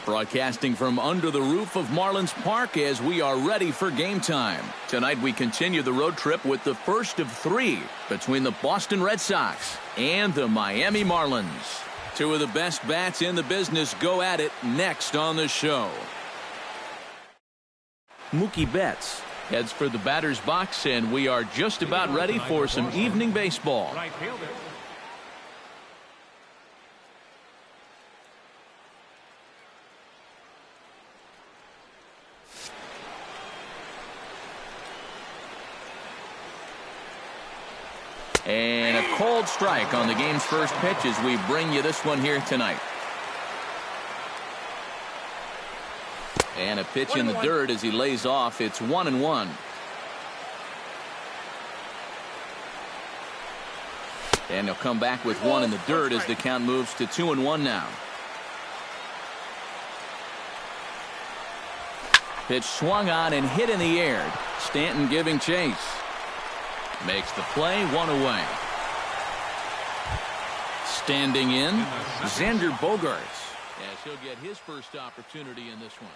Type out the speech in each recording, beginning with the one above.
Broadcasting from under the roof of Marlins Park as we are ready for game time. Tonight we continue the road trip with the first of three between the Boston Red Sox and the Miami Marlins. Two of the best bats in the business go at it next on the show. Mookie Betts heads for the batter's box, and we are just about ready for some evening baseball. And a cold strike on the game's first pitch as we bring you this one here tonight. And a pitch in the dirt as he lays off. It's 1-1. And he'll come back with one in the dirt as the count moves to 2-1 now. Pitch swung on and hit in the air. Stanton giving chase. Makes the play, one away. Standing in, Xander Bogaerts, as he'll get his first opportunity in this one.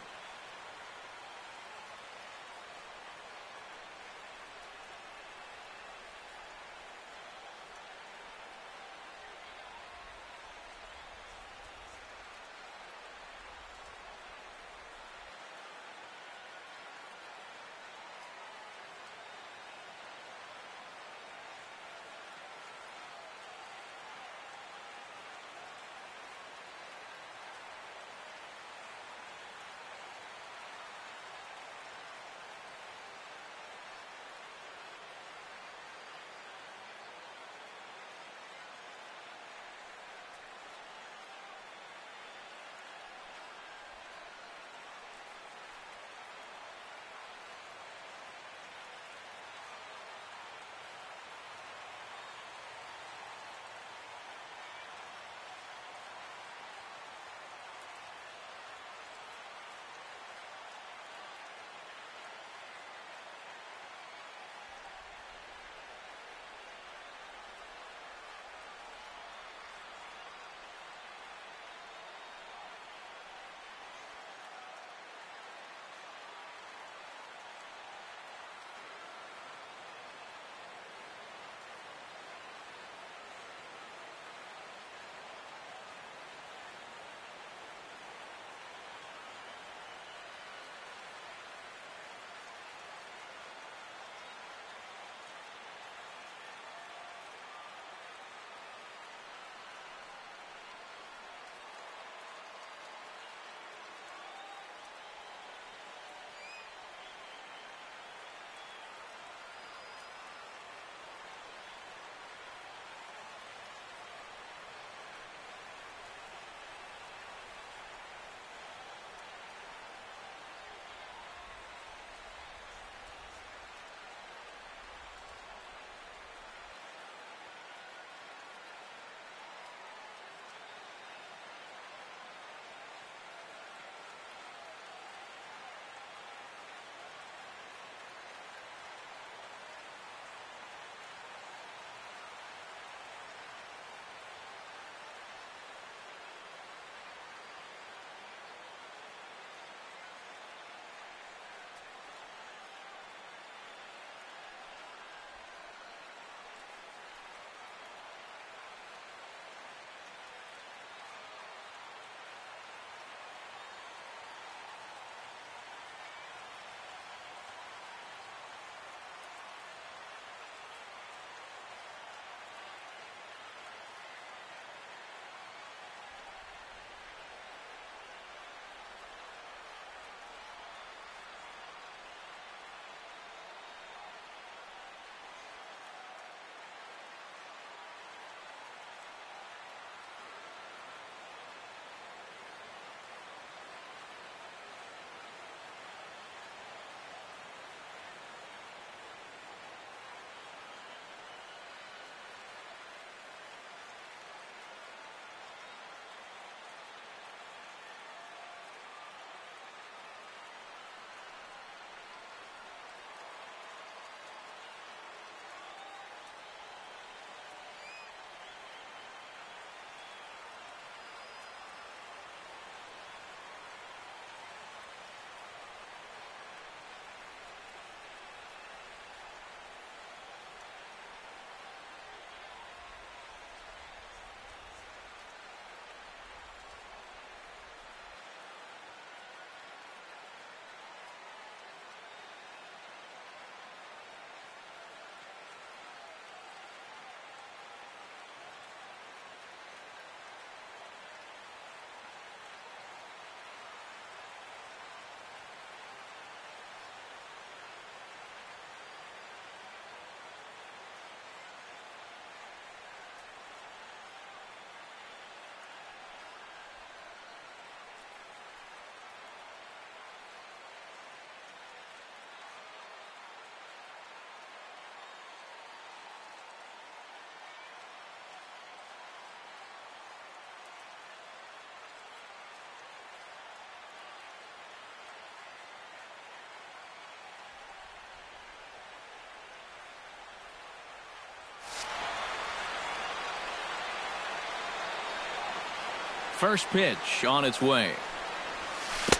First pitch on its way.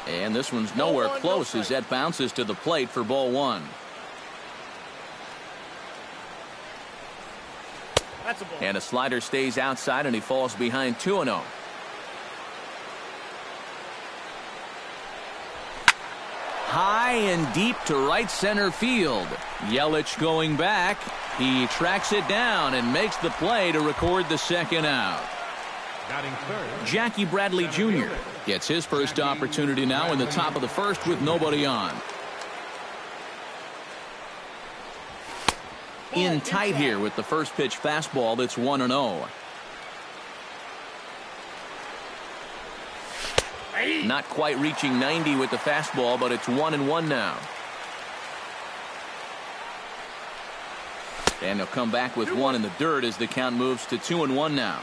And this one's nowhere close as that bounces to the plate for ball one. That's a ball. And a slider stays outside and he falls behind 2-0. High and deep to right center field. Yelich going back. He tracks it down and makes the play to record the second out. Jackie Bradley Jr. gets his first opportunity now in the top of the first with nobody on. In tight here with the first pitch fastball that's 1-0. Not quite reaching 90 with the fastball, but it's 1-1 now. And he'll come back with one in the dirt as the count moves to 2-1 now.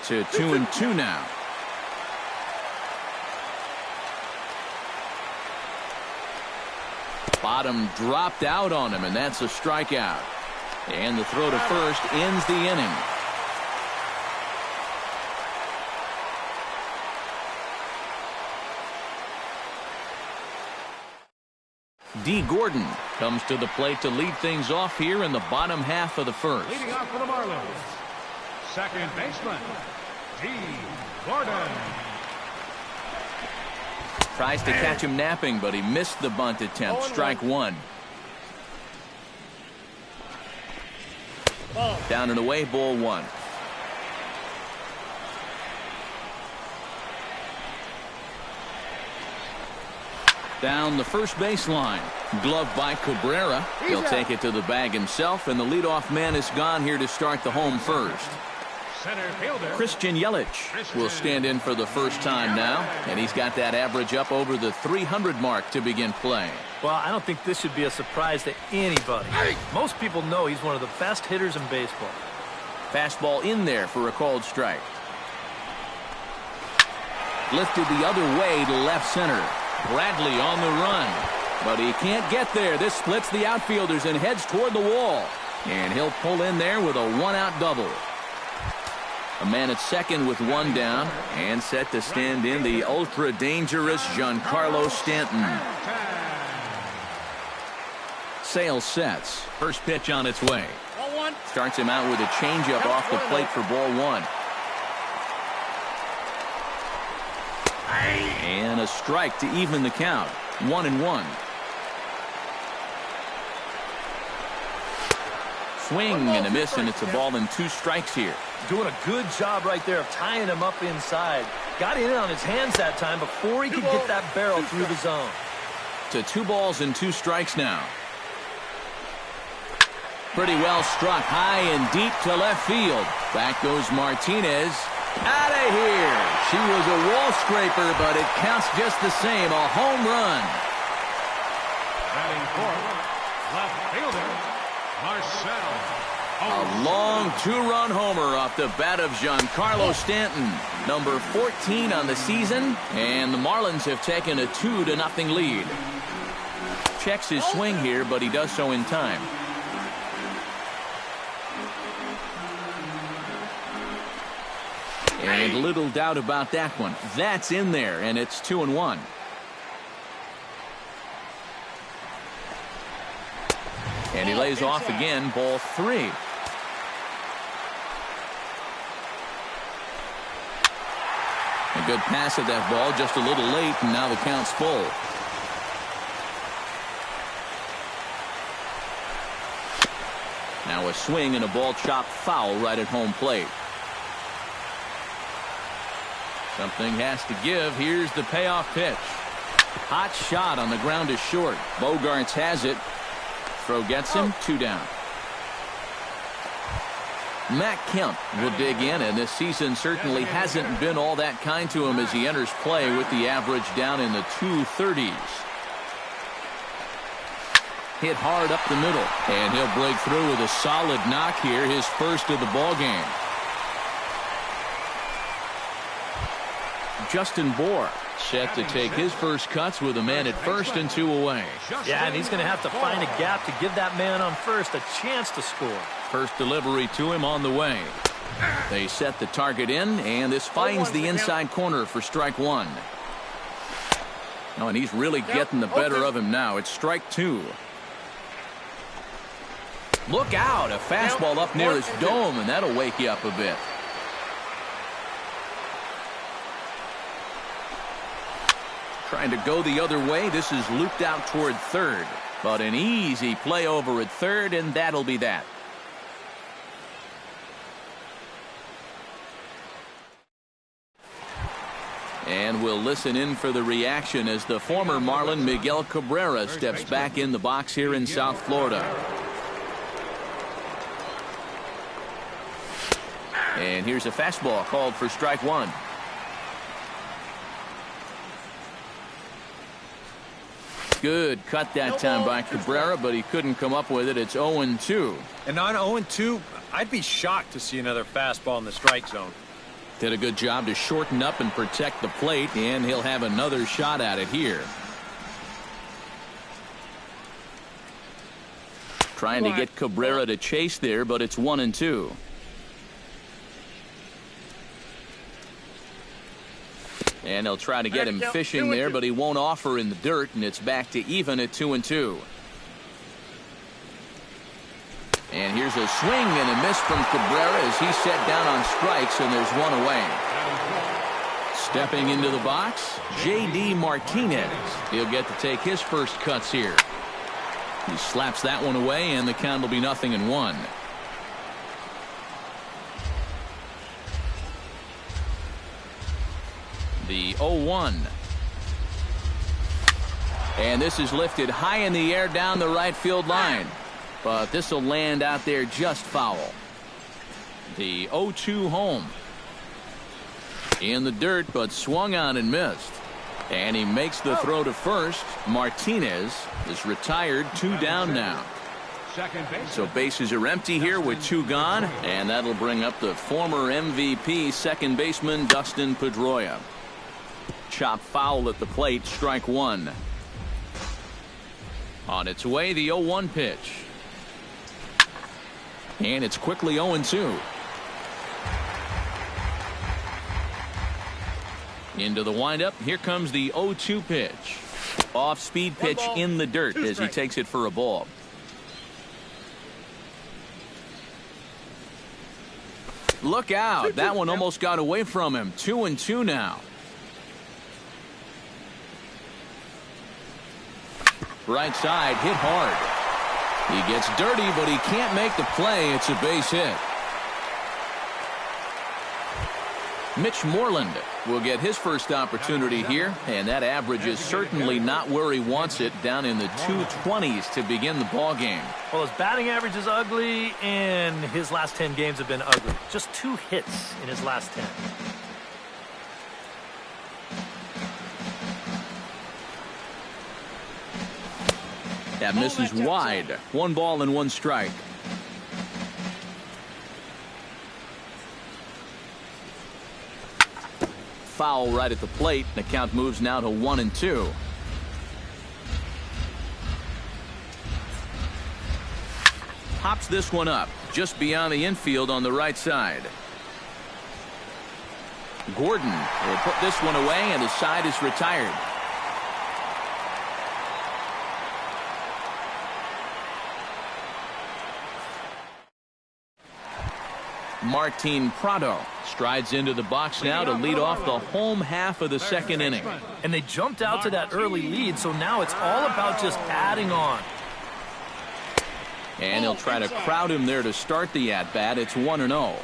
To 2-2 now. Bottom dropped out on him, and that's a strikeout. And the throw to first ends the inning. D. Gordon comes to the plate to lead things off here in the bottom half of the first. Leading off for the Marlins, second baseman, D. Gordon. Tries to catch him napping, but he missed the bunt attempt. Strike one. Down and away, ball one. Down the first baseline. Glove by Cabrera. He'll take it to the bag himself, and the leadoff man is gone here to start the home first. Center fielder Christian Yelich will stand in for the first time now, and he's got that average up over the 300 mark to begin play. Well, I don't think this should be a surprise to anybody. Most people know he's one of the best hitters in baseball. Fastball in there for a called strike. Lifted the other way to left center. Bradley on the run, but he can't get there. This splits the outfielders and heads toward the wall, and he'll pull in there with a one-out double. A man at second with one down, and set to stand in the ultra-dangerous Giancarlo Stanton. Sale sets. First pitch on its way. Starts him out with a changeup off the plate for ball one. And a strike to even the count. 1-1. Swing and a miss, and it's a ball and two strikes here. Doing a good job right there of tying him up inside. Got in on his hands that time before he could get that barrel through the zone. To 2 balls and 2 strikes now. Pretty well struck high and deep to left field. Back goes Martinez. Out of here. She was a wall scraper, but it counts just the same. A home run. batting fourth, left fielder Marcel. A long 2-run homer off the bat of Giancarlo Stanton, number 14 on the season, and the Marlins have taken a 2-0 lead. Checks his swing here, but he does so in time. And little doubt about that one. That's in there, and it's 2-1. And he lays off again, ball 3. A good pass at that ball, just a little late, and now the count's full. Now a swing and a ball chopped foul right at home plate. Something has to give. Here's the payoff pitch. Hot shot on the ground is short. Bogarts has it. Throw gets him, 2 down. Matt Kemp will dig in, and this season certainly hasn't been all that kind to him as he enters play with the average down in the 230s. Hit hard up the middle, and he'll break through with a solid knock here, his first of the ball game. Justin Bohr, set to take his first cuts with a man at first and 2 away. Yeah, and he's going to have to find a gap to give that man on first a chance to score. First delivery to him on the way. They set the target in, and this finds the inside corner for strike 1. Oh, and he's really getting the better of him now. It's strike 2. Look out, a fastball up near his dome, and that'll wake you up a bit. Trying to go the other way. This is looped out toward third, but an easy play over at third, and that'll be that. And we'll listen in for the reaction as the former Marlin Miguel Cabrera steps back in the box here in South Florida. And here's a fastball called for strike 1. Good cut that time by Cabrera, but he couldn't come up with it. It's 0-2. And on 0-2, I'd be shocked to see another fastball in the strike zone. Did a good job to shorten up and protect the plate, and he'll have another shot at it here. Trying to get Cabrera to chase there, but it's 1-2. And they'll try to get him fishing there, but he won't offer in the dirt, and it's back to even at 2-2. And here's a swing and a miss from Cabrera as he's set down on strikes, and there's 1 away. Stepping into the box, J.D. Martinez. He'll get to take his first cuts here. He slaps that one away, and the count will be 0-1. The 0-1. And this is lifted high in the air down the right field line. But this will land out there just foul. The 0-2 home. In the dirt, but swung on and missed. And he makes the throw to first. Martinez is retired, 2 down now. So bases are empty here with 2 gone. And that'll bring up the former MVP second baseman Dustin Pedroia. Chop foul at the plate, strike 1. On its way, the 0-1 pitch. And it's quickly 0-2. Into the windup. Here comes the 0-2 pitch. Off-speed pitch in the dirt as he takes it for a ball. Look out. That one almost got away from him. 2-2 now. Right side, hit hard. He gets dirty, but he can't make the play. It's a base hit. Mitch Moreland will get his first opportunity here, and that average is certainly not where he wants it, down in the 220s to begin the ball game. Well, his batting average is ugly, and his last 10 games have been ugly. Just 2 hits in his last 10. That misses wide. 1 ball and 1 strike. Foul right at the plate. The count moves now to 1-2. Hops this one up just beyond the infield on the right side. Gordon will put this one away, and his side is retired. Martin Prado strides into the box now to lead off the home half of the second inning. And they jumped out to that early lead, so now it's all about just adding on. And he'll try to crowd him there to start the at-bat. It's 1-0.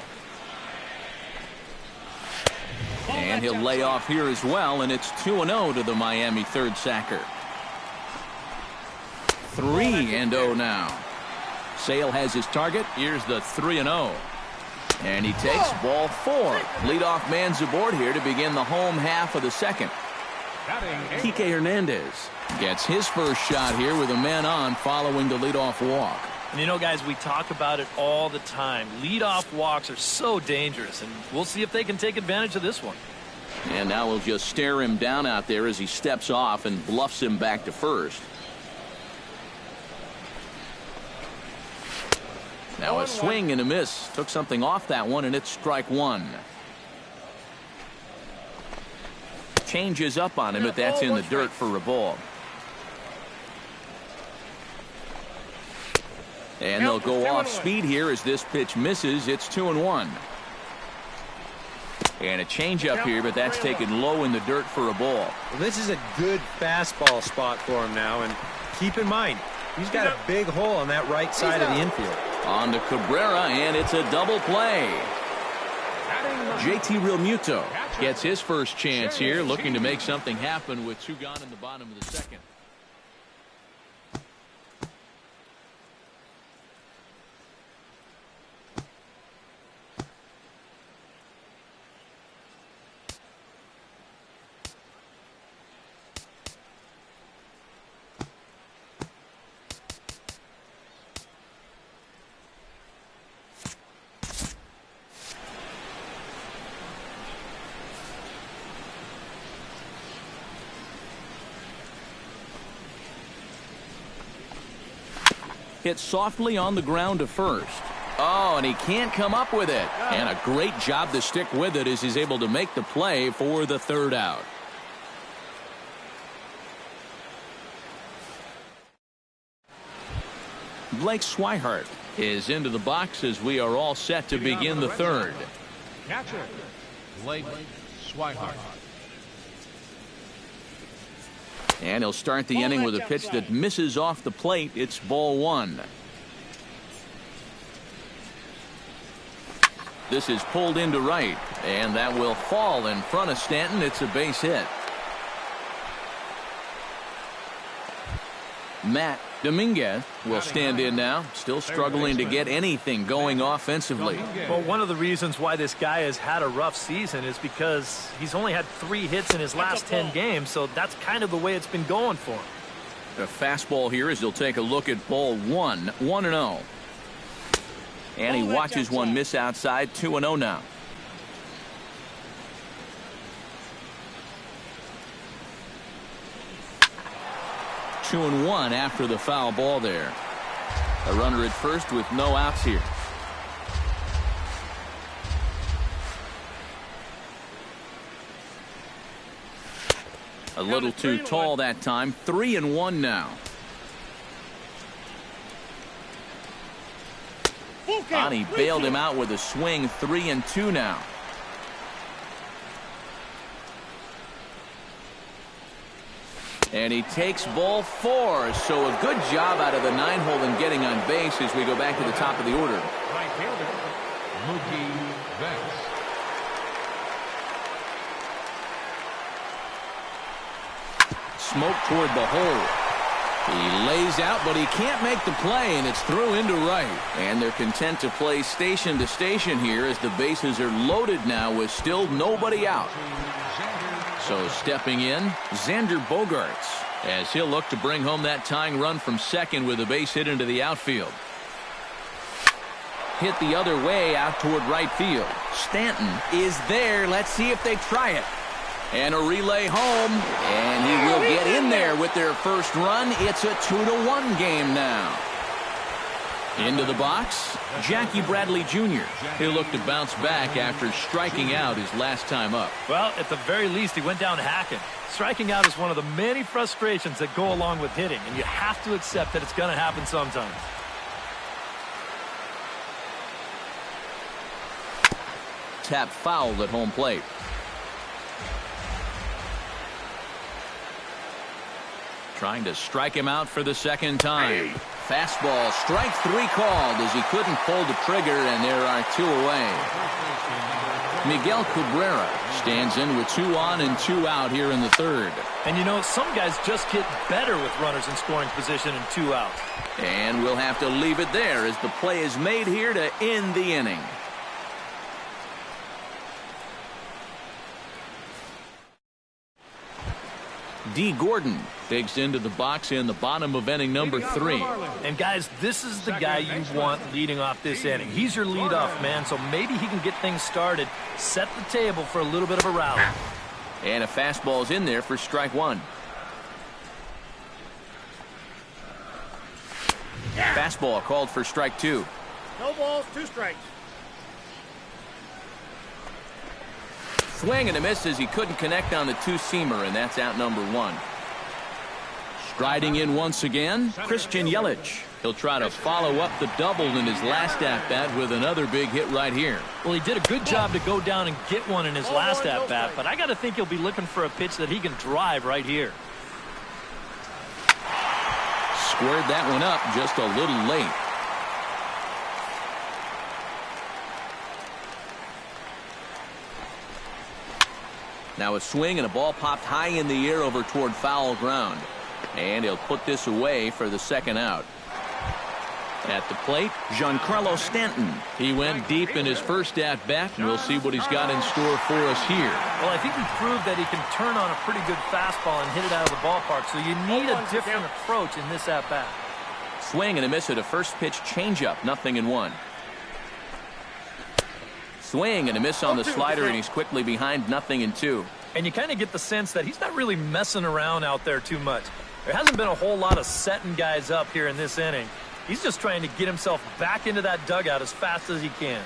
And he'll lay off here as well, and it's 2-0 to the Miami third sacker. 3-0 now. Sale has his target. Here's the 3-0. And he takes ball 4. Leadoff man's aboard here to begin the home half of the second. Kike Hernandez gets his first shot here with a man on following the leadoff walk. And you know, guys, we talk about it all the time. Leadoff walks are so dangerous, and we'll see if they can take advantage of this one. And now we'll just stare him down out there as he steps off and bluffs him back to first. Now a swing and a miss. Took something off that one, and it's strike one. Changes up on him, but that's in the dirt for a ball. And they'll go off speed here as this pitch misses. It's 2-1. And a changeup here, but that's taken low in the dirt for a ball. Well, this is a good fastball spot for him now, and keep in mind, he's got a big hole on that right side of the infield. On to Cabrera, and it's a double play. JT Realmuto gets his first chance here, looking to make something happen with 2 gone in the bottom of the second. Hit softly on the ground to first. Oh, and he can't come up with it. And a great job to stick with it as he's able to make the play for the 3rd out. Blake Swihart is into the box as we are all set to begin the 3rd. Catcher, Blake Swihart. And he'll start the inning with a pitch that misses off the plate. It's ball 1. This is pulled into right, and that will fall in front of Stanton. It's a base hit. Matt Dominguez will stand in now, still struggling to get anything going offensively. Well, one of the reasons why this guy has had a rough season is because he's only had 3 hits in his last 10 games, so that's kind of the way it's been going for him. The fastball here as he'll take a look at ball 1, 1-0. And he watches one miss outside, 2-0 now. Two and 1 after the foul ball there. A runner at first with no outs here. A little too tall that time. 3-1 now. He bailed him out with a swing. 3-2 now. And he takes ball 4. So a good job out of the 9-hole in getting on base as we go back to the top of the order. Right fielder, Mookie Betts. Smoke toward the hole. He lays out, but he can't make the play, and it's through into right. And they're content to play station to station here as the bases are loaded now with still nobody out. So stepping in, Xander Bogaerts, as he'll look to bring home that tying run from second with a base hit into the outfield. Hit the other way out toward right field. Stanton is there. Let's see if they try it. And a relay home, and he will get in there with their first run. It's a 2-1 game now. Into the box, Jackie Bradley Jr. He'll look to bounce back after striking out his last time up. Well, at the very least, he went down hacking. Striking out is one of the many frustrations that go along with hitting, and you have to accept that it's going to happen sometimes. Tap fouled at home plate. Trying to strike him out for the second time. Fastball, strike 3 called as he couldn't pull the trigger, and there are 2 away. Miguel Cabrera stands in with 2 on and 2 out here in the 3rd. And you know, some guys just get better with runners in scoring position and 2 outs. And we'll have to leave it there as the play is made here to end the inning. D. Gordon digs into the box in the bottom of inning number 3. And guys, this is the guy you want leading off this inning. He's your leadoff man, so maybe he can get things started, set the table for a little bit of a rally. And a fastball's in there for strike one. Fastball called for strike two. No balls, 2 strikes. Swing and a miss as he couldn't connect on the two-seamer, and that's out number one. Striding in once again, Christian Yelich. He'll try to follow up the double in his last at-bat with another big hit right here. Well, he did a good job to go down and get one in his last at-bat, but I got to think he'll be looking for a pitch that he can drive right here. Squared that one up just a little late. Now a swing and a ball popped high in the air over toward foul ground. And he'll put this away for the second out. At the plate, Giancarlo Stanton. He went deep in his first at-bat, and we'll see what he's got in store for us here. Well, I think he proved that he can turn on a pretty good fastball and hit it out of the ballpark, so you need a different approach in this at-bat. Swing and a miss at a first pitch changeup, 0-1. Swing and a miss on the slider, and he's quickly behind 0-2. And you kind of get the sense that he's not really messing around out there too much. There hasn't been a whole lot of setting guys up here in this inning. He's just trying to get himself back into that dugout as fast as he can.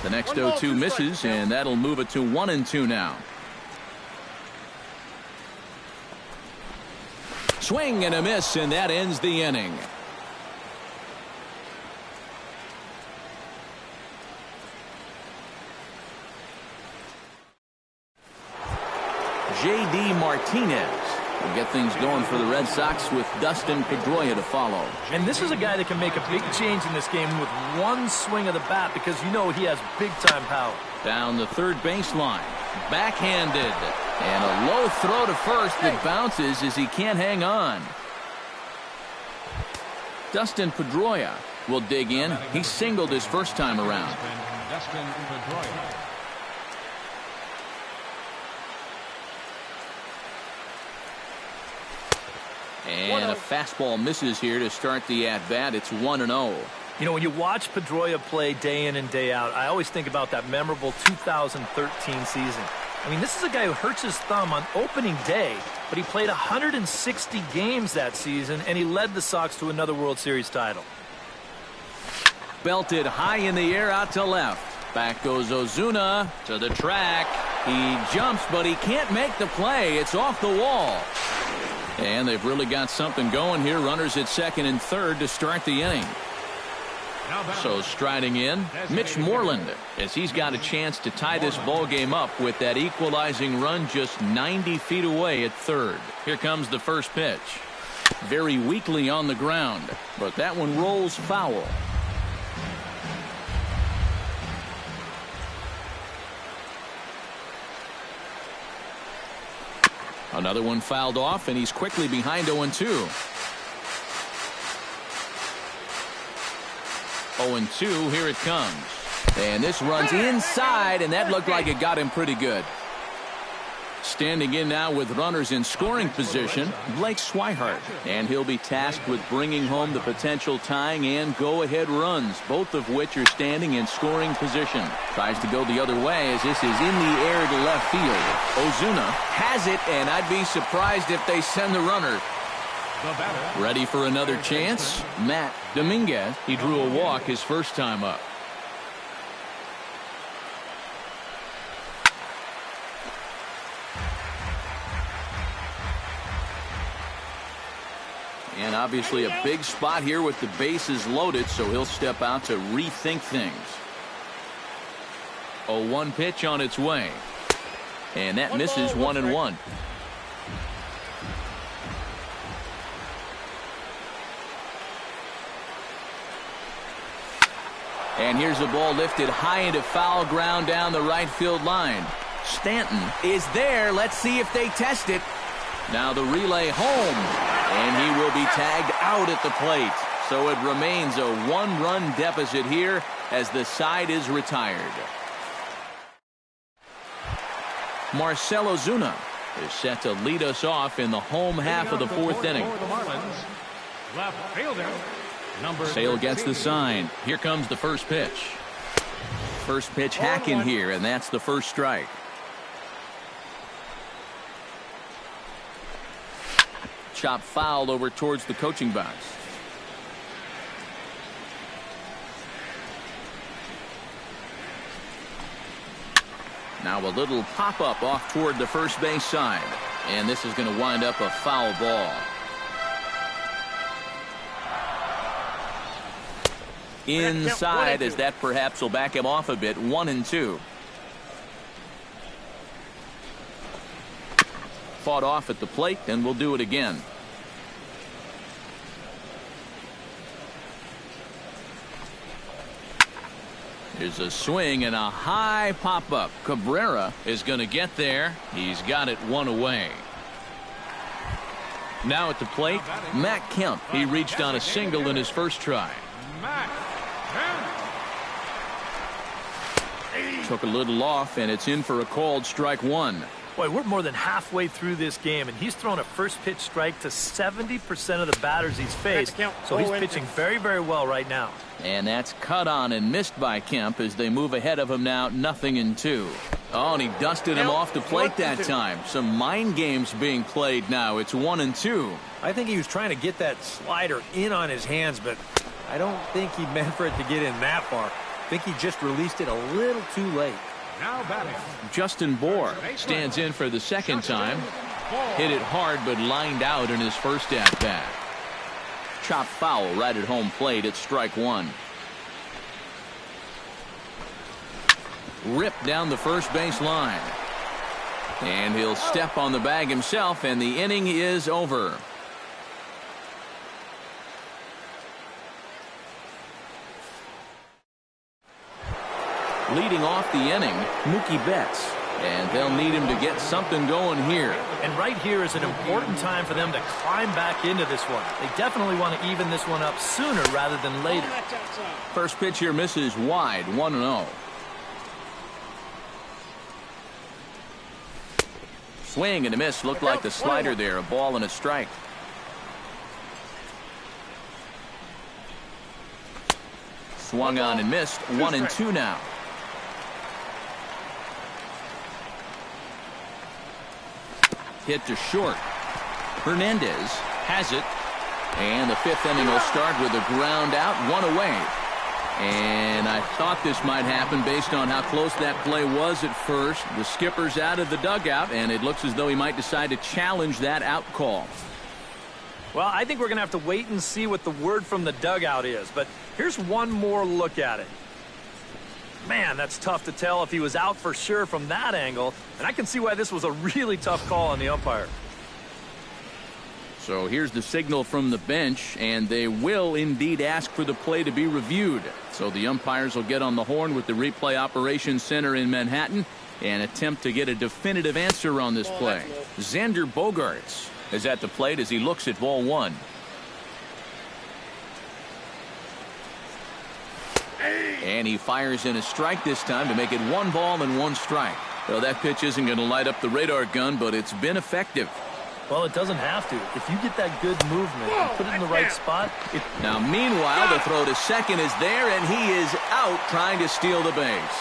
The next 0-2 misses, and that'll move it to 1-2 now. Swing and a miss, and that ends the inning. J.D. Martinez will get things going for the Red Sox with Dustin Pedroia to follow. And this is a guy that can make a big change in this game with one swing of the bat, because you know he has big-time power. Down the third baseline. Backhanded. And a low throw to first that bounces as he can't hang on. Dustin Pedroia will dig in. He singled his first time around. Dustin Pedroia. And a fastball misses here to start the at-bat. It's 1-0. You know, when you watch Pedroia play day in and day out, I always think about that memorable 2013 season. I mean, this is a guy who hurts his thumb on opening day, but he played 160 games that season, and he led the Sox to another World Series title. Belted high in the air out to left. Back goes Ozuna to the track. He jumps, but he can't make the play. It's off the wall. And they've really got something going here. Runners at second and third to start the inning. So striding in, Mitch Moreland, as he's got a chance to tie this ball game up with that equalizing run just 90 feet away at third. Here comes the first pitch. Very weakly on the ground, but that one rolls foul. Another one fouled off, and he's quickly behind 0-2. 0-2, here it comes. And this runs inside, and that looked like it got him pretty good. Standing in now with runners in scoring position, Blake Swihart. And he'll be tasked with bringing home the potential tying and go-ahead runs, both of which are standing in scoring position. Tries to go the other way as this is in the air to left field. Ozuna has it, and I'd be surprised if they send the runner. Ready for another chance? Matt Dominguez. He drew a walk his first time up. And obviously a big spot here with the bases loaded, so he'll step out to rethink things. 0-1 pitch on its way. And that misses 1-1. And here's a ball lifted high into foul ground down the right field line. Stanton is there. Let's see if they test it. Now the relay home, and he will be tagged out at the plate. So it remains a one-run deficit here as the side is retired. Marcell Ozuna is set to lead us off in the home half of the fourth inning. Left fielder, number Sale gets the sign. Here comes the first pitch. First pitch hack in here, and that's the first strike. chop foul over towards the coaching box. Now a little pop-up off toward the first base side. And this is going to wind up a foul ball. Inside, as that perhaps will back him off a bit. 1-2. Fought off at the plate, and we'll do it again. There's a swing and a high pop-up. Cabrera is going to get there. He's got it one away. Now at the plate, Matt Kemp. He reached on a single in his first try. Took a little off, and it's in for a called strike one. Boy, we're more than halfway through this game, and he's thrown a first pitch strike to 70% of the batters he's faced. So he's pitching very, very well right now. And that's cut on and missed by Kemp as they move ahead of him now 0-2. Oh, and he dusted him off the plate that time. Some mind games being played now. It's 1-2. I think he was trying to get that slider in on his hands, but I don't think he meant for it to get in that far. I think he just released it a little too late. Now batting, Justin Bohr stands in for the second time. Hit it hard, but lined out in his first at-bat. Chop foul right at home plate at strike one. Ripped down the first base line. And he'll step on the bag himself, and the inning is over. Leading off the inning, Mookie Betts. And they'll need him to get something going here. And right here is an important time for them to climb back into this one. They definitely want to even this one up sooner rather than later. First pitch here misses wide, 1-0. Swing and a miss. Looked like the slider there. A ball and a strike. Swung on and missed. 1-2 now. Hit to short. Hernandez has it. And the fifth inning will start with a ground out, one away. And I thought this might happen based on how close that play was at first. The skipper's out of the dugout, and it looks as though he might decide to challenge that out call. Well, I think we're going to have to wait and see what the word from the dugout is. But here's one more look at it. Man, that's tough to tell if he was out for sure from that angle. And I can see why this was a really tough call on the umpire. So here's the signal from the bench, and they will indeed ask for the play to be reviewed. So the umpires will get on the horn with the replay operations center in Manhattan and attempt to get a definitive answer on this play. Xander Bogaerts is at the plate as he looks at ball one. And he fires in a strike this time to make it 1 ball and 1 strike. Well, that pitch isn't going to light up the radar gun, but it's been effective. Well, it doesn't have to. If you get that good movement and put it in the right spot. Now, meanwhile, the throw to second is there, and he is out trying to steal the base.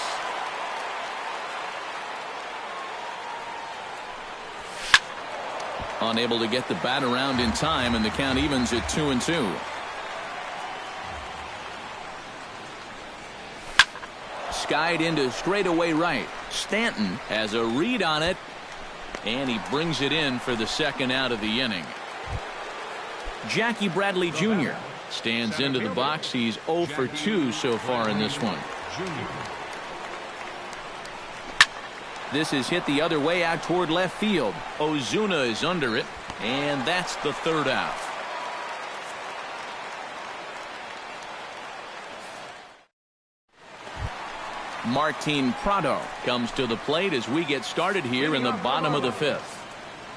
Unable to get the bat around in time, and the count evens at 2-2. Skied into straightaway right. Stanton has a read on it, and he brings it in for the second out of the inning. Jackie Bradley Jr. stands into the box. He's 0 for 2 so far in this one. This is hit the other way out toward left field. Ozuna is under it, and that's the third out. Martin Prado comes to the plate as we get started here in the bottom of the fifth.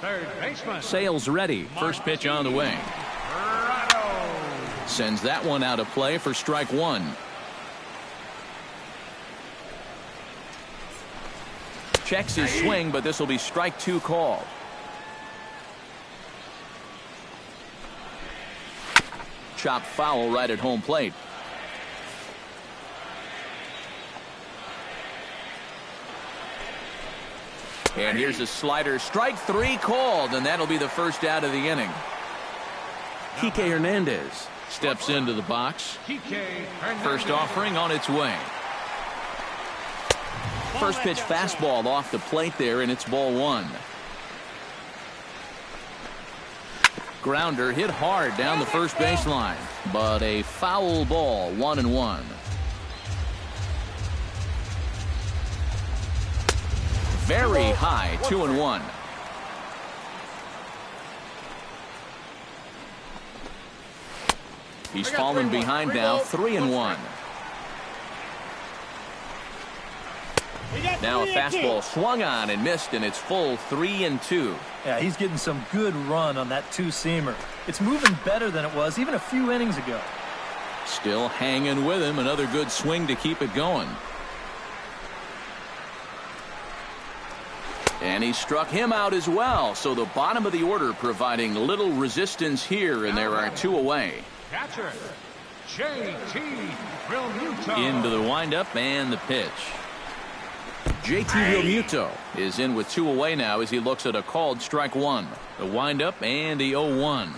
third baseman. Sales ready. First pitch on the way. Sends that one out of play for strike one. Checks his swing, but this will be strike two called. Chopped foul right at home plate. And here's a slider. Strike three called, and that'll be the first out of the inning. Kike Hernandez steps into the box. First offering on its way. First pitch fastball off the plate there, and it's ball one. Grounder hit hard down the first baseline, but a foul ball, 1-1. Very high, 2-1. He's fallen behind now, 3-1. Now a fastball swung on and missed, and it's full 3-2. Yeah, he's getting some good run on that two-seamer. It's moving better than it was even a few innings ago. Still hanging with him. Another good swing to keep it going. And he struck him out as well. So the bottom of the order providing little resistance here, and there are two away. Catcher, J.T. Realmuto. Into the windup and the pitch. J.T. Realmuto is in with two away now as he looks at a called strike one. The windup and the 0-1.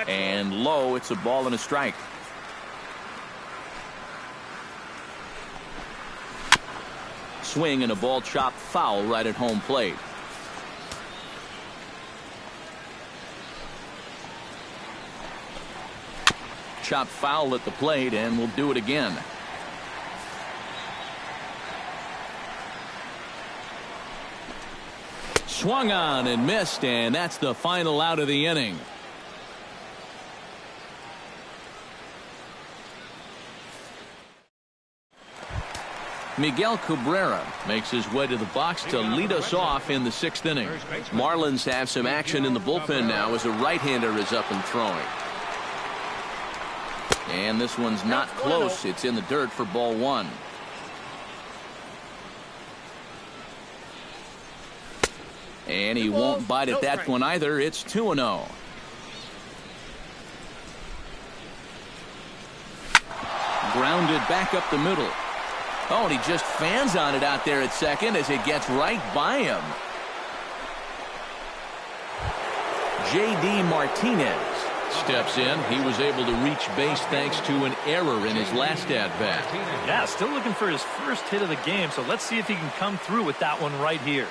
And low, it's a ball and a strike. Swing and a ball chopped foul right at home plate. Chopped foul at the plate, and we'll do it again. Swung on and missed, and that's the final out of the inning. Miguel Cabrera makes his way to the box to lead us off in the sixth inning. Marlins have some action in the bullpen now as a right-hander is up and throwing. And this one's not close. It's in the dirt for ball one. And he won't bite at that one either. It's 2-0. Grounded back up the middle. Oh, and he just fans on it out there at second as it gets right by him. J.D. Martinez steps in. He was able to reach base thanks to an error in his last at-bat. Yeah, still looking for his first hit of the game, so let's see if he can come through with that one right here.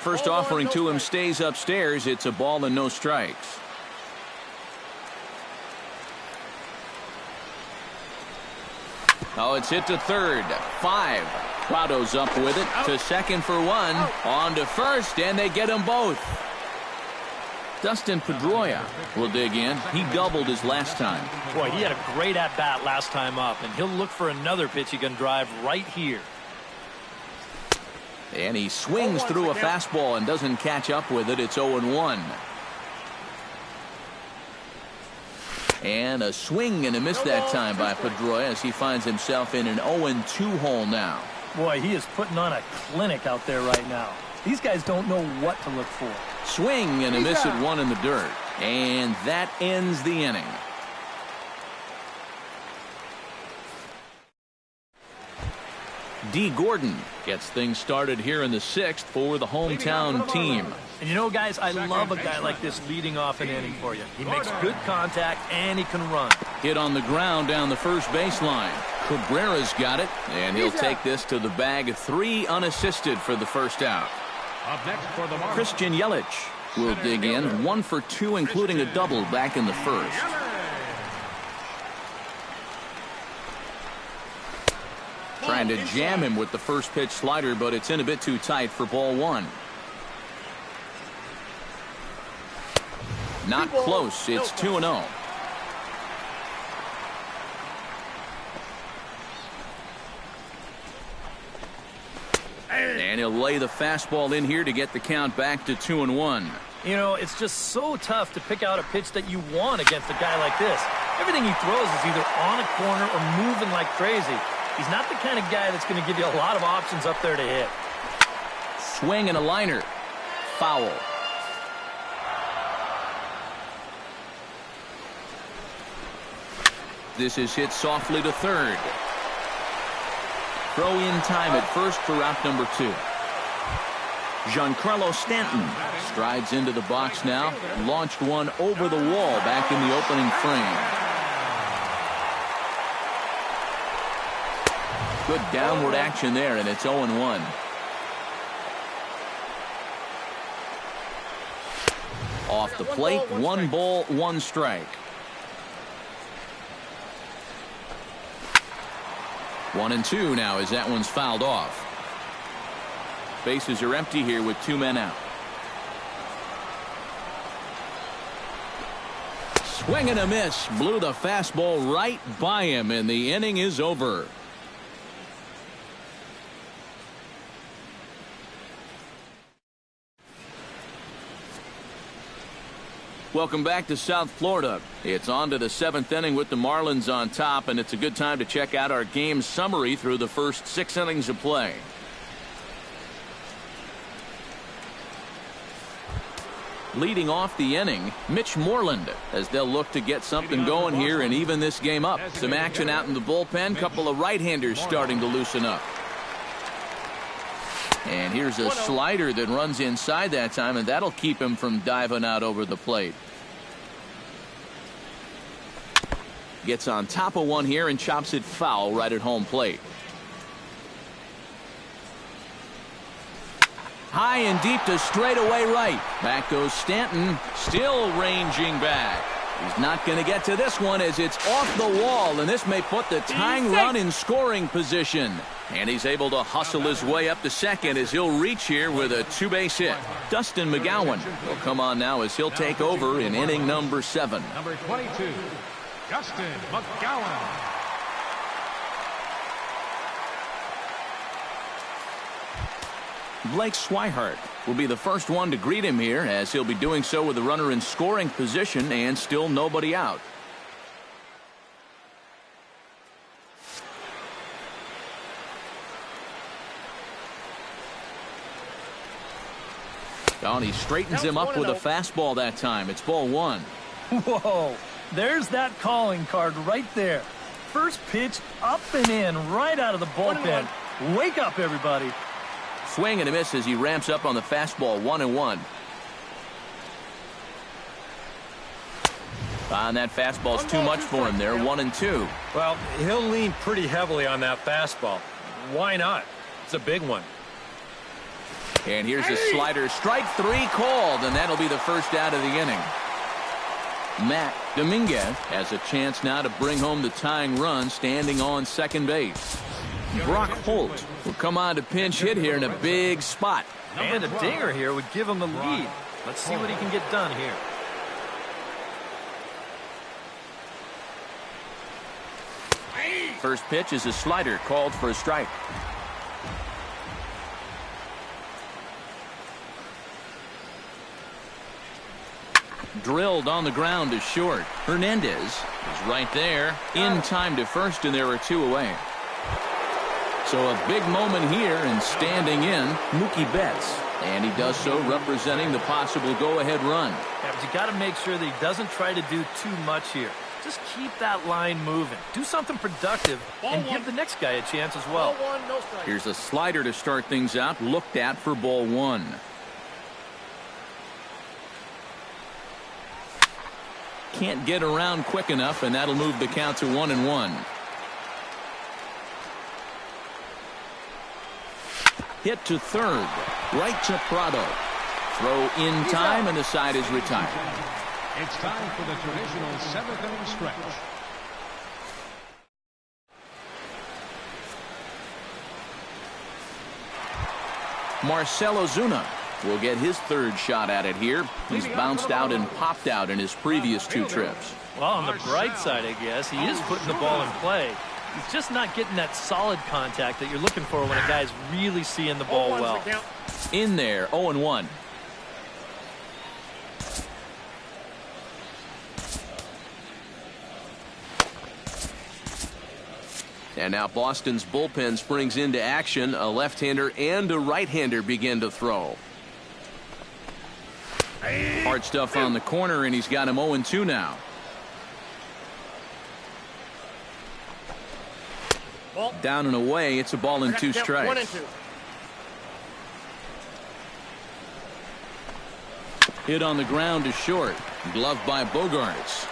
First offering to him stays upstairs. It's a ball and no strikes. Oh, it's hit to third. 5. Prado's up with it to second for one. On to first, and they get them both. Dustin Pedroia will dig in. He doubled his last time. Boy, he had a great at-bat last time up, and he'll look for another pitch he can drive right here. And he swings through a fastball and doesn't catch up with it. It's 0-1. And a swing and a miss that time by Pedroia as he finds himself in an 0-2 hole now. Boy, he is putting on a clinic out there right now. These guys don't know what to look for. Swing and a miss at one in the dirt. And that ends the inning. D. Gordon gets things started here in the sixth for the hometown team. And you know, guys, I love a guy like this leading off an inning for you. He makes good contact and he can run. Hit on the ground down the first baseline. Cabrera's got it, and he'll take this to the bag. 3 unassisted for the first out. Up next for the Marlins, Christian Yelich will dig in. 1 for 2, including a double back in the first. Trying to jam him with the first pitch slider, but it's in a bit too tight for ball one. Not close. It's 2-0. And he'll lay the fastball in here to get the count back to 2-1. You know, it's just so tough to pick out a pitch that you want against a guy like this. Everything he throws is either on a corner or moving like crazy. He's not the kind of guy that's going to give you a lot of options up there to hit. Swing and a liner. Foul. This is hit softly to third. Throw in time at first for out number 2. Giancarlo Stanton strides into the box now, launched one over the wall back in the opening frame. Good downward action there, and it's 0-1. Off the plate, 1 ball, 1 strike. 1-2 now as that one's fouled off. Bases are empty here with 2 men out. Swing and a miss. Blew the fastball right by him, and the inning is over. Welcome back to South Florida. It's on to the 7th inning with the Marlins on top, and it's a good time to check out our game summary through the first 6 innings of play. Leading off the inning, Mitch Moreland, as they'll look to get something going here and even this game up. Some action out in the bullpen, couple of right-handers starting to loosen up. And here's a slider that runs inside that time, and that'll keep him from diving out over the plate. Gets on top of one here and chops it foul right at home plate. High and deep to straightaway right. Back goes Stanton, still ranging back. He's not going to get to this one as it's off the wall, and this may put the tying run in scoring position. And he's able to hustle his way up to second as he'll reach here with a 2-base hit. Dustin McGowan will come on now as he'll take over in inning number 7. Number 22, Dustin McGowan. Blake Swihart will be the first one to greet him here, as he'll be doing so with the runner in scoring position and still nobody out. Oh, and he straightens him up with a fastball that time. It's ball 1. Whoa, there's that calling card right there. First pitch up and in right out of the bullpen. Wake up, everybody. Swing and a miss as he ramps up on the fastball. 1-1. And that fastball's too much for him there. 1-2. Well, he'll lean pretty heavily on that fastball. Why not? It's a big one. And here's a slider. Strike 3 called, and that'll be the first out of the inning. Matt Dominguez has a chance now to bring home the tying run, standing on second base. Brock Holt will come on to pinch hit here in a big spot. And a dinger here would give him the lead. Let's see what he can get done here. First pitch is a slider called for a strike. Drilled on the ground to short. Hernandez is right there in time to first, and there are 2 away. So a big moment here, and standing in, Mookie Betts. And he does so representing the possible go-ahead run. Yeah, but you got to make sure that he doesn't try to do too much here. Just keep that line moving. Do something productive and give the next guy a chance as well. Ball 1, no strike. Here's a slider to start things out, looked at for ball 1. Can't get around quick enough, and that'll move the count to 1-1. Hit to third, right to Prado. Throw in time, and the side is retired. It's time for the traditional 7th inning stretch. Marcell Ozuna will get his 3rd shot at it here. He's bounced out and popped out in his previous 2 trips. Well, on the bright side, I guess, he is putting the ball in play. He's just not getting that solid contact that you're looking for when a guy's really seeing the ball well. In there, 0-1. And now Boston's bullpen springs into action. A left-hander and a right-hander begin to throw. Hard stuff on the corner, and he's got him 0-2 now. Down and away, it's a ball and 2 strikes. 1-2. Hit on the ground to short. Gloved by Bogaerts.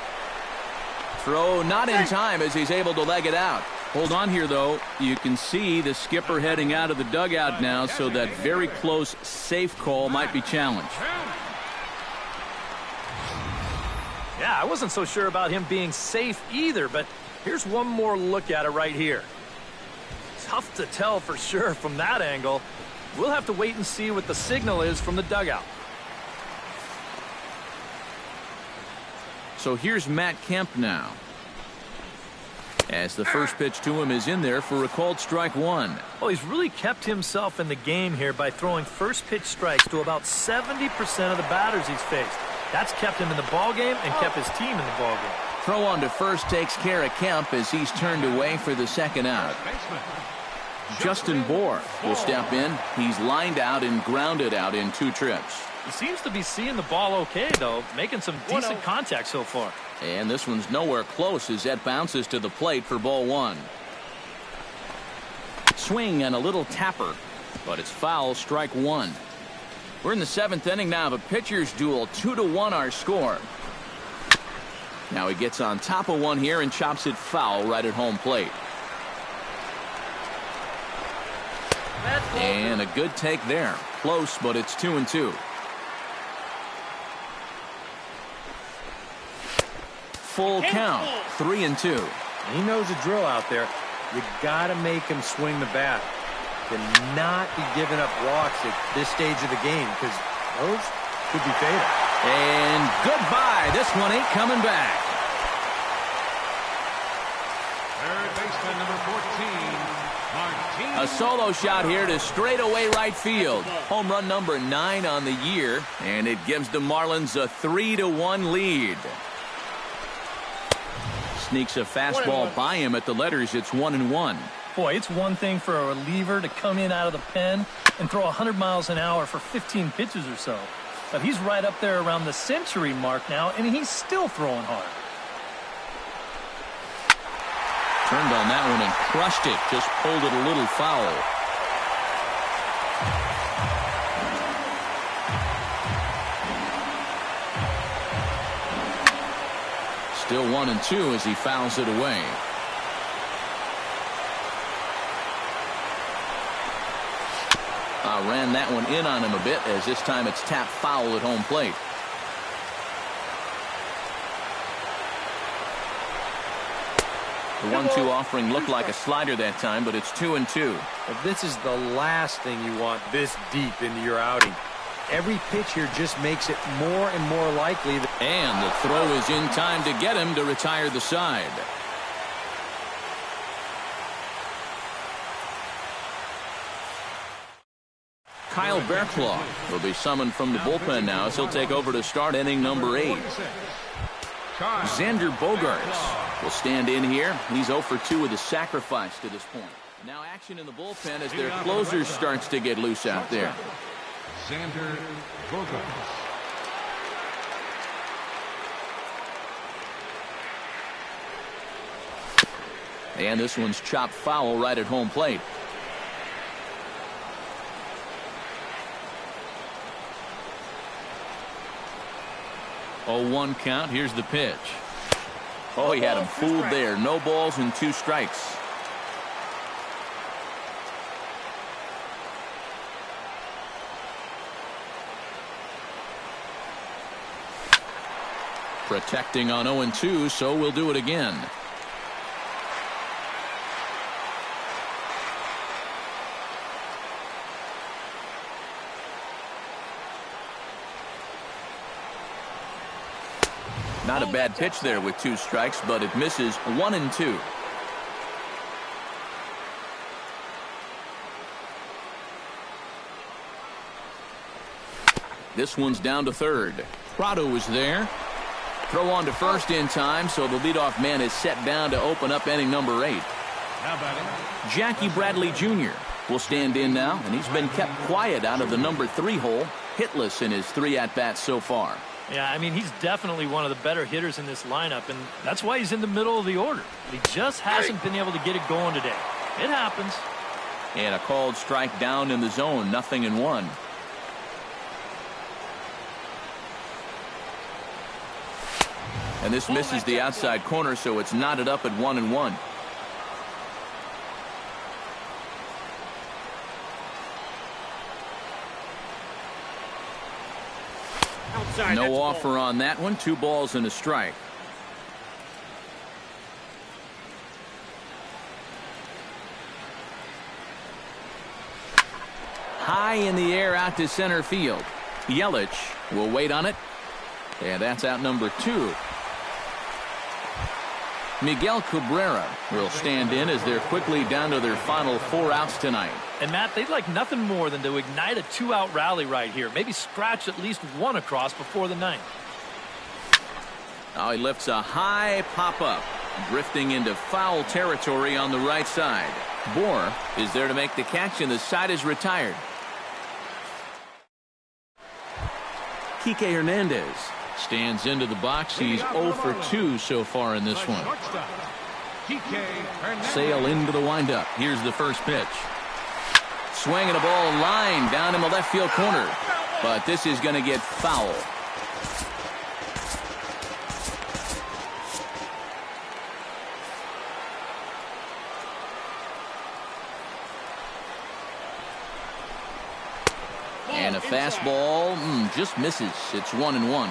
Throw not in time as he's able to leg it out. Hold on here, though. You can see the skipper heading out of the dugout now, so that very close safe call might be challenged. Yeah, I wasn't so sure about him being safe either, but here's one more look at it right here. Tough to tell for sure from that angle. We'll have to wait and see what the signal is from the dugout. So here's Matt Kemp now, as the first pitch to him is in there for a called strike one. Well, he's really kept himself in the game here by throwing first pitch strikes to about 70% of the batters he's faced. That's kept him in the ballgame and kept his team in the ballgame. Throw on to first takes care of Kemp as he's turned away for the second out. Justin Bohr will step in. He's lined out and grounded out in 2 trips. He seems to be seeing the ball okay, though, making some decent contact so far. And this one's nowhere close as that bounces to the plate for ball 1. Swing and a little tapper, but it's foul, strike 1. We're in the 7th inning now of a pitcher's duel. 2-1 our score. Now he gets on top of one here and chops it foul right at home plate. And a good take there. Close, but it's 2-2. Full count, 3-2. He knows the drill out there. You got to make him swing the bat. Cannot be giving up walks at this stage of the game, because those could be fatal. And goodbye. This one ain't coming back. Third baseman, number 14, Martinez. A solo shot here to straightaway right field. Home run number 9 on the year, and it gives the Marlins a 3-1 lead. Sneaks a fastball by him at the letters. It's 1-1. Boy, it's one thing for a reliever to come in out of the pen and throw 100 miles an hour for 15 pitches or so. But he's right up there around the century mark now, and he's still throwing hard. Turned on that one and crushed it. Just pulled it a little foul. Still 1-2 as he fouls it away. Ran that one in on him a bit, as this time it's tapped foul at home plate. The 1-2 offering looked like a slider that time, but it's 2-2. Well, this is the last thing you want this deep into your outing. Every pitch here just makes it more and more likely that... And the throw is in time to get him to retire the side. Kyle Bearclaw will be summoned from the bullpen now as he'll take over to start inning number 8. Xander Bogaerts will stand in here. He's 0 for 2 with a sacrifice to this point. Now action in the bullpen as their closer starts to get loose out there. Xander Bogaerts. And this one's chopped foul right at home plate. Oh, 1 count. Here's the pitch. Oh, he had him fooled there. No balls and 2 strikes. Protecting on 0-2, so we'll do it again. Not a bad pitch there with 2 strikes, but it misses. 1-2. This one's down to third. Prado is there. Throw on to first in time, so the leadoff man is set down to open up inning number 8. Jackie Bradley Jr. will stand in now, and he's been kept quiet out of the number 3 hole, hitless in his 3 at-bats so far. Yeah, I mean, he's definitely one of the better hitters in this lineup, and that's why he's in the middle of the order. He just hasn't been able to get it going today. It happens. And a called strike down in the zone, 0-1. And this misses the outside corner, so it's knotted up at 1-1. Outside, no offer on that one. 2 balls and a strike. High in the air out to center field. Yelich will wait on it. And that's out number 2. Miguel Cabrera will stand in as they're quickly down to their final 4 outs tonight. And Matt, they'd like nothing more than to ignite a 2-out rally right here. Maybe scratch at least 1 across before the 9th. Now he lifts a high pop-up, drifting into foul territory on the right side. Bohr is there to make the catch, and the side is retired. Kike Hernandez stands into the box. He's 0 for 2 so far in this one. Sale into the windup. Here's the first pitch. Swinging a ball line down in the left field corner. But this is going to get foul. And a fastball just misses. It's 1-1.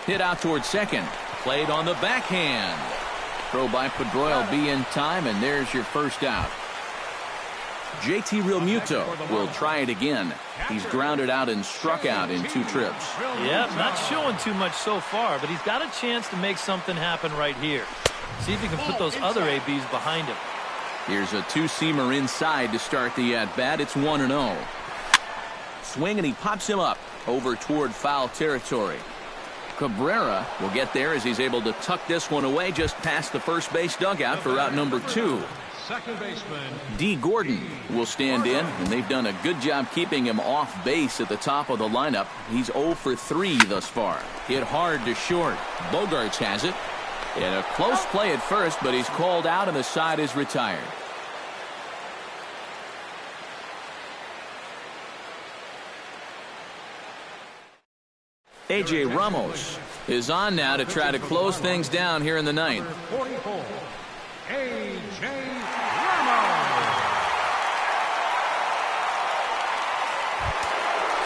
Hit out towards second. Played on the backhand. Throw by Pedroia will be in time, and there's your first out. JT Realmuto will try it again. He's grounded out and struck out in 2 trips. Yep, not showing too much so far, but he's got a chance to make something happen right here. See if he can put those other ABs behind him. Here's a 2-seamer inside to start the at-bat. It's 1-0. Swing, and he pops him up over toward foul territory. Cabrera will get there as he's able to tuck this one away just past the first base dugout for out number 2. Second baseman D. Gordon will stand in, and they've done a good job keeping him off base at the top of the lineup. He's 0 for 3 thus far. Hit hard to short. Bogarts has it. And a close play at first, but he's called out and the side is retired. A.J. Ramos is on now to try to close things down here in the 9th. 44, A.J. Ramos.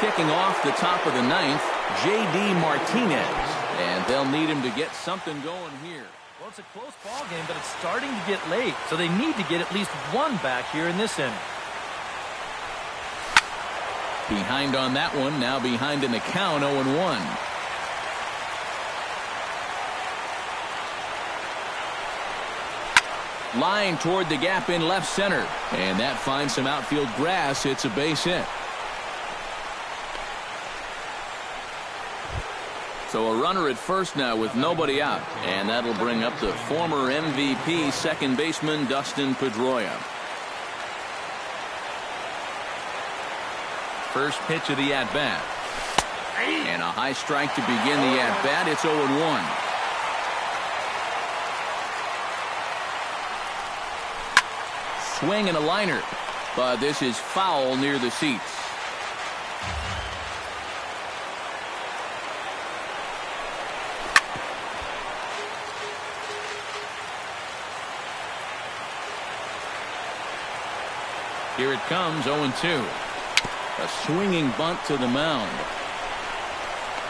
Kicking off the top of the 9th, J.D. Martinez. And they'll need him to get something going here. Well, it's a close ball game, but it's starting to get late, so they need to get at least 1 back here in this inning. Behind on that one, now behind in the count, 0-1. Line toward the gap in left center. And that finds some outfield grass. It's a base hit. So a runner at first now with nobody out. And that'll bring up the former MVP second baseman Dustin Pedroia. First pitch of the at-bat. And a high strike to begin the at-bat. It's 0-1. Swing and a liner. But this is foul near the seats. Here it comes, 0-2. A swinging bunt to the mound.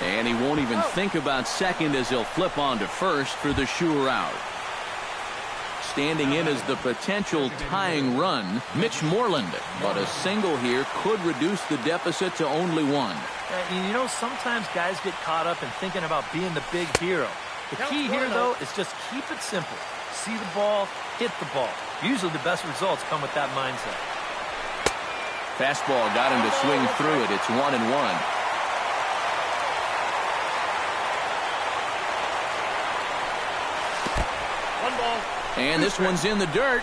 And he won't even think about second as he'll flip on to first for the sure out. Standing in as the potential tying run, Mitch Moreland. But a single here could reduce the deficit to only 1. You know, sometimes guys get caught up in thinking about being the big hero. The key here, though, is just keep it simple. See the ball, hit the ball. Usually the best results come with that mindset. Fastball got him to swing through it. It's 1-1. And this one's in the dirt.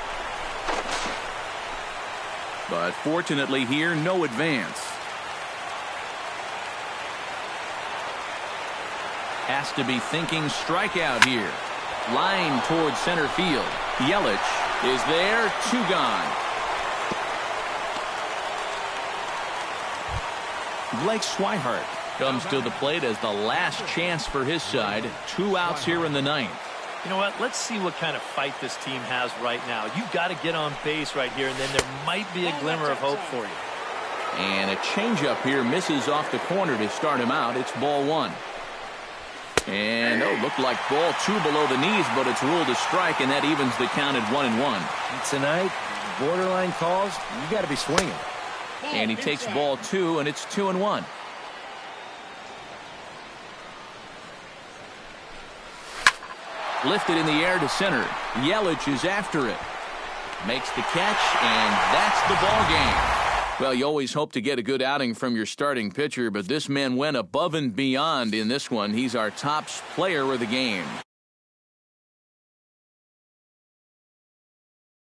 But fortunately here, no advance. Has to be thinking strikeout here. Line towards center field. Yelich is there, 2 gone. Blake Swihart comes to the plate as the last chance for his side. 2 outs here in the ninth. You know what? Let's see what kind of fight this team has right now. You've got to get on base right here, and then there might be a glimmer of hope for you. And a changeup here misses off the corner to start him out. It's ball 1. And, looked like ball 2 below the knees, but it's ruled a strike, and that evens the count at 1-1. Tonight, borderline calls, you got to be swinging. And he takes ball 2, and it's 2-1. Lifted in the air to center. Yelich is after it. Makes the catch, and that's the ball game. Well, you always hope to get a good outing from your starting pitcher, but this man went above and beyond in this one. He's our top player of the game.